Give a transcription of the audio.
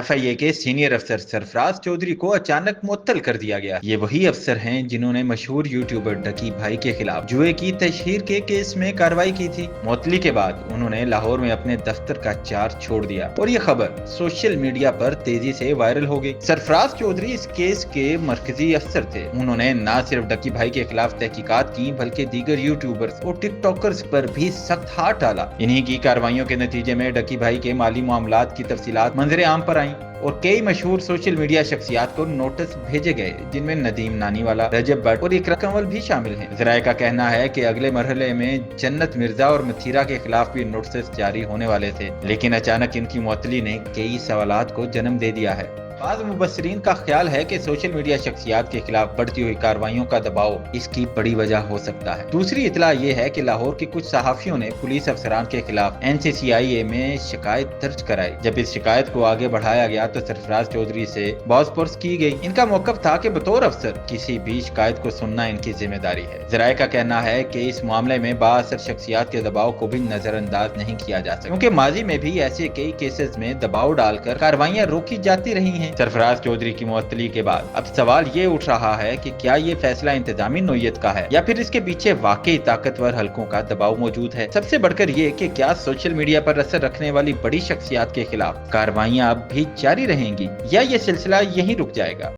FIA के senior अफसर सरफराज चौधरी को अचानक मुअत्तल कर दिया गया। ये वही अफसर हैं जिन्होंने मशहूर यूट्यूबर डकी भाई के खिलाफ जुए की तशहीर के केस में कार्रवाई की थी। मुअत्तली के बाद उन्होंने लाहौर में अपने दफ्तर का चार्ज छोड़ दिया और ये खबर सोशल मीडिया पर तेजी से वायरल हो गई। सरफराज चौधरी इस केस के मरकजी अफसर थे। उन्होंने न सिर्फ डकी भाई के खिलाफ तहकीकात की बल्कि दीगर यूट्यूबर्स और टिकटॉकर्स पर भी सख्त हाथ डाला। इन्हीं की कार्रवाइयों के नतीजे में डकी भाई के माली मामलात की तफसीलात मंजरे आम पर आईं और कई मशहूर सोशल मीडिया शख्सियात को नोटिस भेजे गए, जिनमें नदीम नानीवाला, रजब भट्ट और इकरा कंवल भी शामिल हैं। ज़राए का कहना है कि अगले मरहले में जन्नत मिर्जा और मथीरा के खिलाफ भी नोटिस जारी होने वाले थे, लेकिन अचानक इनकी मुअत्तली ने कई सवालात को जन्म दे दिया है। बाद मुबस्सरीन का ख्याल है कि सोशल मीडिया शख्सियात के खिलाफ बढ़ती हुई कार्रवाइयों का दबाव इसकी बड़ी वजह हो सकता है। दूसरी इतला ये है कि लाहौर के कुछ सहाफियों ने पुलिस अफसरान के खिलाफ NCCIA में शिकायत दर्ज कराई। जब इस शिकायत को आगे बढ़ाया गया तो सरफराज चौधरी से बॉसपुरस की गई। इनका मौकफ था कि बतौर अफसर किसी भी शिकायत को सुनना इनकी जिम्मेदारी है। ज़राए का कहना है कि इस मामले में बाअसर शख्सियात के दबाव को भी नजरअंदाज नहीं किया जा सकता, क्योंकि माजी में भी ऐसे कई केसेस में दबाव डालकर कार्रवाइयां रोकी जाती रही हैं। सरफराज चौधरी की मुअत्तली के बाद अब सवाल ये उठ रहा है कि क्या ये फैसला इंतजामी नोयत का है या फिर इसके पीछे वाकई ताकतवर हलकों का दबाव मौजूद है। सबसे बढ़कर ये कि क्या सोशल मीडिया पर असर रखने वाली बड़ी शख्सियात के खिलाफ कार्रवाइयां अब भी जारी रहेंगी या ये सिलसिला यहीं रुक जाएगा।